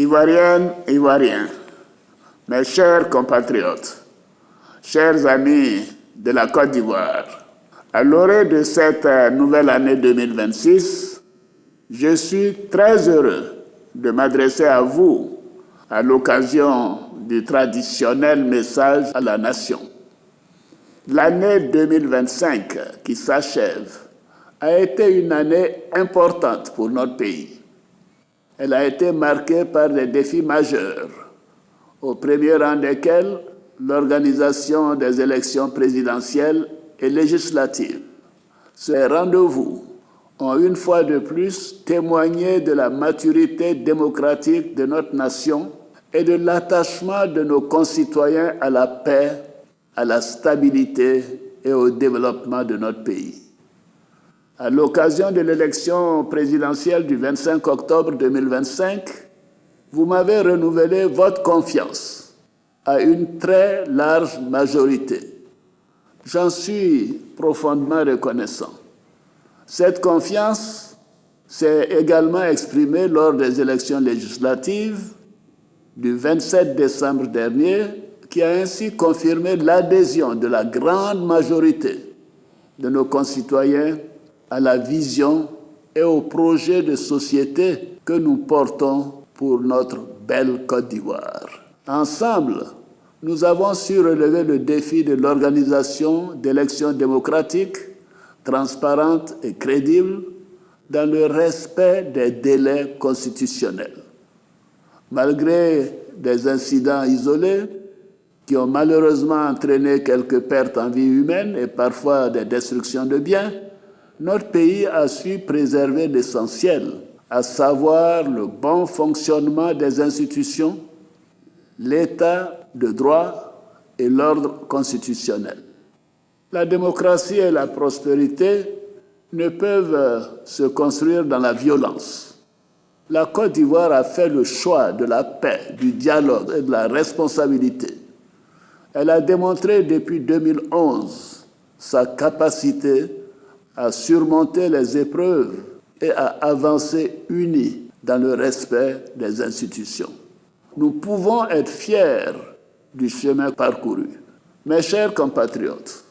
Ivoiriennes, Ivoiriens, mes chers compatriotes, chers amis de la Côte d'Ivoire, à l'orée de cette nouvelle année 2026, je suis très heureux de m'adresser à vous à l'occasion du traditionnel message à la nation. L'année 2025 qui s'achève a été une année importante pour notre pays. Elle a été marquée par des défis majeurs, au premier rang desquels l'organisation des élections présidentielles et législatives. Ces rendez-vous ont une fois de plus témoigné de la maturité démocratique de notre nation et de l'attachement de nos concitoyens à la paix, à la stabilité et au développement de notre pays. À l'occasion de l'élection présidentielle du 25 octobre 2025, vous m'avez renouvelé votre confiance à une très large majorité. J'en suis profondément reconnaissant. Cette confiance s'est également exprimée lors des élections législatives du 27 décembre dernier, qui a ainsi confirmé l'adhésion de la grande majorité de nos concitoyens à la vision et au projet de société que nous portons pour notre belle Côte d'Ivoire. Ensemble, nous avons su relever le défi de l'organisation d'élections démocratiques, transparentes et crédibles, dans le respect des délais constitutionnels. Malgré des incidents isolés qui ont malheureusement entraîné quelques pertes en vie humaine et parfois des destructions de biens, notre pays a su préserver l'essentiel, à savoir le bon fonctionnement des institutions, l'état de droit et l'ordre constitutionnel. La démocratie et la prospérité ne peuvent se construire dans la violence. La Côte d'Ivoire a fait le choix de la paix, du dialogue et de la responsabilité. Elle a démontré depuis 2011 sa capacité à surmonter les épreuves et à avancer unis dans le respect des institutions. Nous pouvons être fiers du chemin parcouru. Mes chers compatriotes,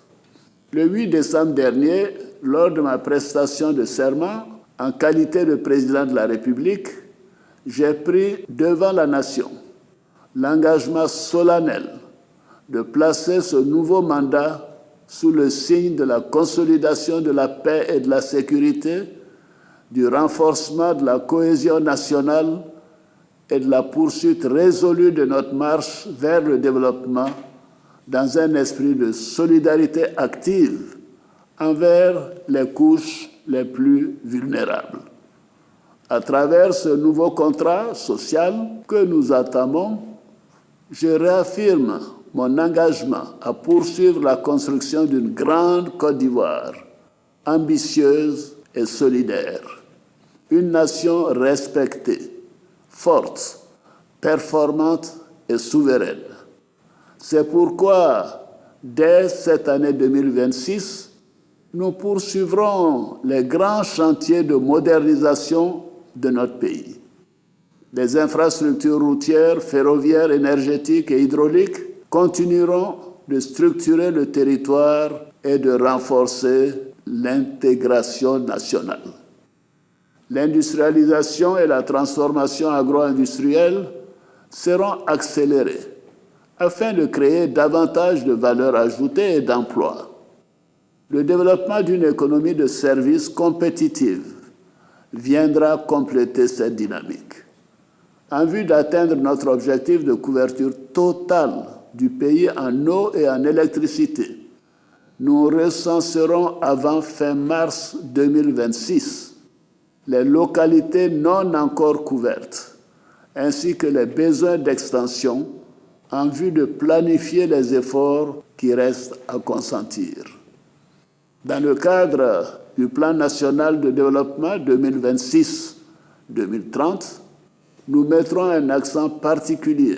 le 8 décembre dernier, lors de ma prestation de serment, en qualité de président de la République, j'ai pris devant la nation l'engagement solennel de placer ce nouveau mandat sous le signe de la consolidation de la paix et de la sécurité, du renforcement de la cohésion nationale et de la poursuite résolue de notre marche vers le développement dans un esprit de solidarité active envers les couches les plus vulnérables. À travers ce nouveau contrat social que nous entamons, je réaffirme mon engagement à poursuivre la construction d'une grande Côte d'Ivoire, ambitieuse et solidaire. Une nation respectée, forte, performante et souveraine. C'est pourquoi, dès cette année 2026, nous poursuivrons les grands chantiers de modernisation de notre pays. Les infrastructures routières, ferroviaires, énergétiques et hydrauliques continueront de structurer le territoire et de renforcer l'intégration nationale. L'industrialisation et la transformation agro-industrielle seront accélérées afin de créer davantage de valeur ajoutée et d'emplois. Le développement d'une économie de services compétitive viendra compléter cette dynamique. En vue d'atteindre notre objectif de couverture totale du pays en eau et en électricité, nous recenserons avant fin mars 2026 les localités non encore couvertes, ainsi que les besoins d'extension en vue de planifier les efforts qui restent à consentir. Dans le cadre du Plan national de développement 2026-2030, nous mettrons un accent particulier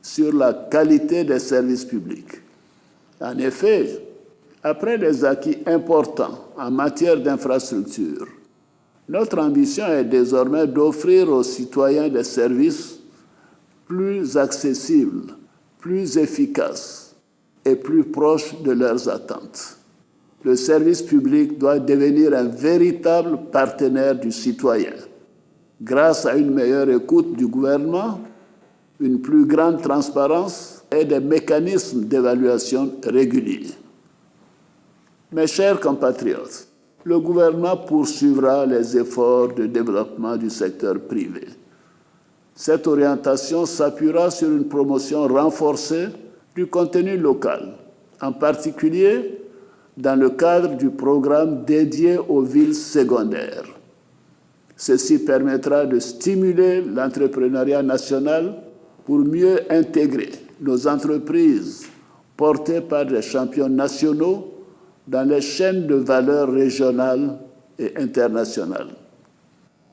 sur la qualité des services publics. En effet, après des acquis importants en matière d'infrastructures, notre ambition est désormais d'offrir aux citoyens des services plus accessible, plus efficace et plus proche de leurs attentes. Le service public doit devenir un véritable partenaire du citoyen, grâce à une meilleure écoute du gouvernement, une plus grande transparence et des mécanismes d'évaluation réguliers. Mes chers compatriotes, le gouvernement poursuivra les efforts de développement du secteur privé. Cette orientation s'appuiera sur une promotion renforcée du contenu local, en particulier dans le cadre du programme dédié aux villes secondaires. Ceci permettra de stimuler l'entrepreneuriat national pour mieux intégrer nos entreprises portées par des champions nationaux dans les chaînes de valeur régionales et internationales.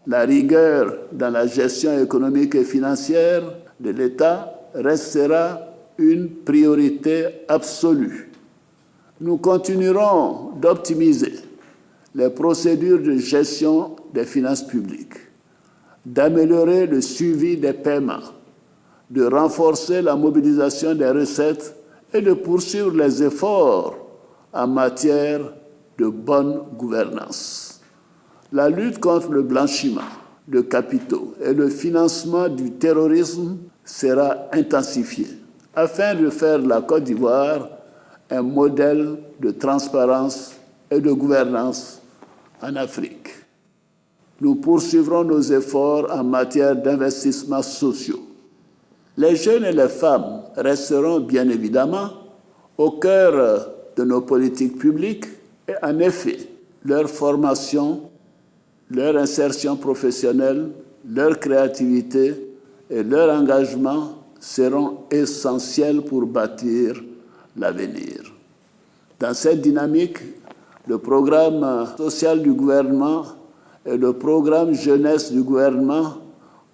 La rigueur dans la gestion économique et financière de l'État restera une priorité absolue. Nous continuerons d'optimiser les procédures de gestion des finances publiques, d'améliorer le suivi des paiements, de renforcer la mobilisation des recettes et de poursuivre les efforts en matière de bonne gouvernance. La lutte contre le blanchiment de capitaux et le financement du terrorisme sera intensifiée afin de faire de la Côte d'Ivoire un modèle de transparence et de gouvernance en Afrique. Nous poursuivrons nos efforts en matière d'investissements sociaux. Les jeunes et les femmes resteront bien évidemment au cœur de nos politiques publiques et en effet, leur formation, leur insertion professionnelle, leur créativité et leur engagement seront essentiels pour bâtir l'avenir. Dans cette dynamique, le programme social du gouvernement et le programme jeunesse du gouvernement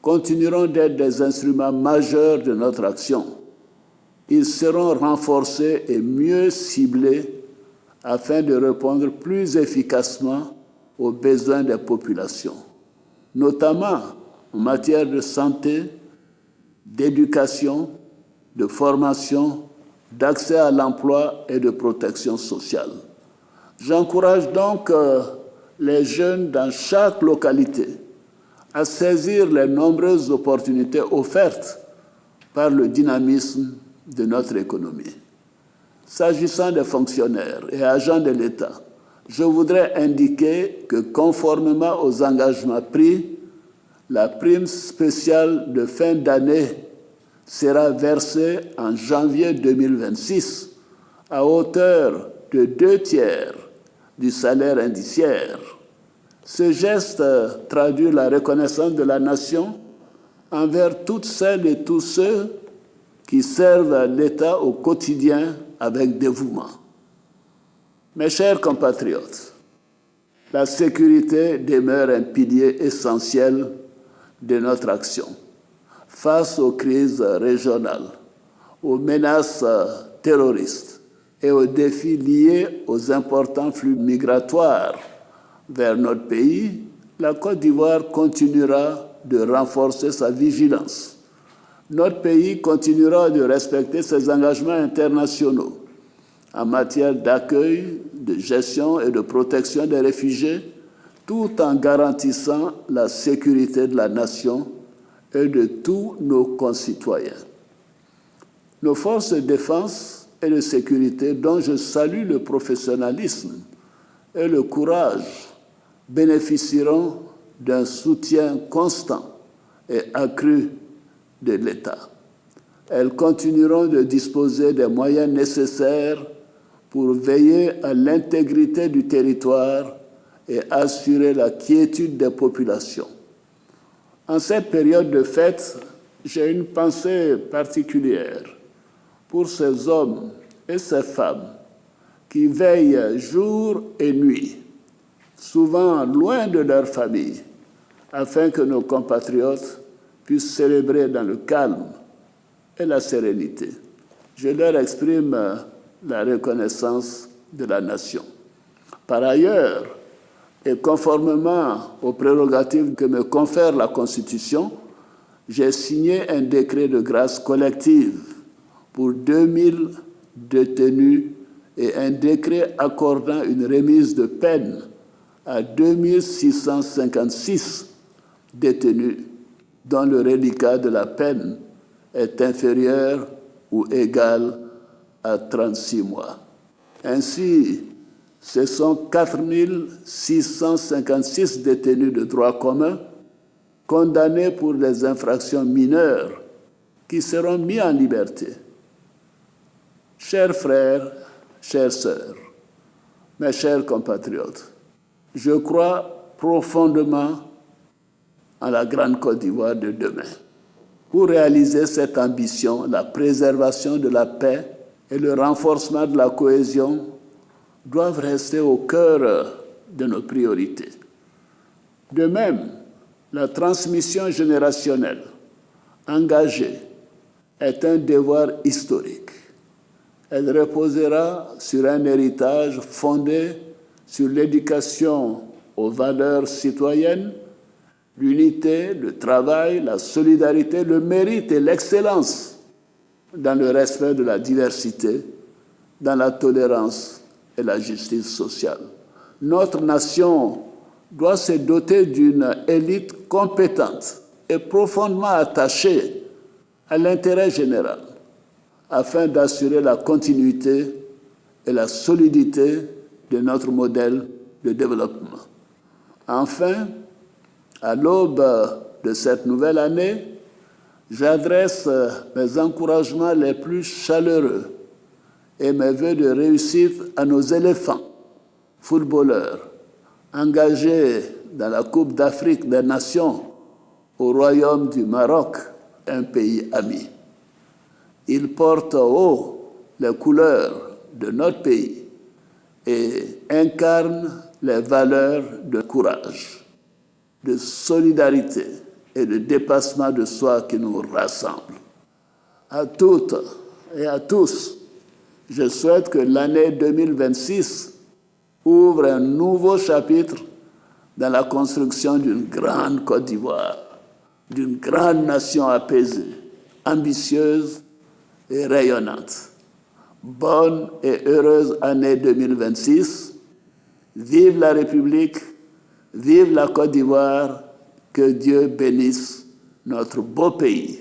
continueront d'être des instruments majeurs de notre action. Ils seront renforcés et mieux ciblés afin de répondre plus efficacement aux besoins des populations, notamment en matière de santé, d'éducation, de formation, d'accès à l'emploi et de protection sociale. J'encourage donc les jeunes dans chaque localité à saisir les nombreuses opportunités offertes par le dynamisme de notre économie. S'agissant des fonctionnaires et agents de l'État, je voudrais indiquer que conformément aux engagements pris, la prime spéciale de fin d'année sera versée en janvier 2026 à hauteur de 2/3 du salaire indiciaire. Ce geste traduit la reconnaissance de la nation envers toutes celles et tous ceux qui servent l'État au quotidien avec dévouement. Mes chers compatriotes, la sécurité demeure un pilier essentiel de notre action. Face aux crises régionales, aux menaces terroristes et aux défis liés aux importants flux migratoires vers notre pays, la Côte d'Ivoire continuera de renforcer sa vigilance. Notre pays continuera de respecter ses engagements internationaux en matière d'accueil, de gestion et de protection des réfugiés, tout en garantissant la sécurité de la nation et de tous nos concitoyens. Nos forces de défense et de sécurité, dont je salue le professionnalisme et le courage, bénéficieront d'un soutien constant et accru de l'État. Elles continueront de disposer des moyens nécessaires pour veiller à l'intégrité du territoire et assurer la quiétude des populations. En cette période de fête, j'ai une pensée particulière pour ces hommes et ces femmes qui veillent jour et nuit, souvent loin de leur famille, afin que nos compatriotes puissent célébrer dans le calme et la sérénité. Je leur exprime la reconnaissance de la nation. Par ailleurs, et conformément aux prérogatives que me confère la Constitution, j'ai signé un décret de grâce collective pour 2000 détenus et un décret accordant une remise de peine à 2656 détenus dont le reliquat de la peine est inférieur ou égal à 36 mois. Ainsi, ce sont 4656 détenus de droit commun condamnés pour des infractions mineures qui seront mis en liberté. Chers frères, chères sœurs, mes chers compatriotes, je crois profondément en la grande Côte d'Ivoire de demain. Pour réaliser cette ambition, la préservation de la paix et le renforcement de la cohésion doivent rester au cœur de nos priorités. De même, la transmission générationnelle engagée est un devoir historique. Elle reposera sur un héritage fondé sur l'éducation aux valeurs citoyennes, l'unité, le travail, la solidarité, le mérite et l'excellence dans le respect de la diversité, dans la tolérance et la justice sociale. Notre nation doit se doter d'une élite compétente et profondément attachée à l'intérêt général afin d'assurer la continuité et la solidité de notre modèle de développement. Enfin, à l'aube de cette nouvelle année, j'adresse mes encouragements les plus chaleureux et mes vœux de réussite à nos éléphants, footballeurs, engagés dans la Coupe d'Afrique des Nations au Royaume du Maroc, un pays ami. Ils portent haut les couleurs de notre pays et incarnent les valeurs de courage, de solidarité et de dépassement de soi qui nous rassemblent. À toutes et à tous, je souhaite que l'année 2026 ouvre un nouveau chapitre dans la construction d'une grande Côte d'Ivoire, d'une grande nation apaisée, ambitieuse et rayonnante. Bonne et heureuse année 2026. Vive la République, vive la Côte d'Ivoire, que Dieu bénisse notre beau pays.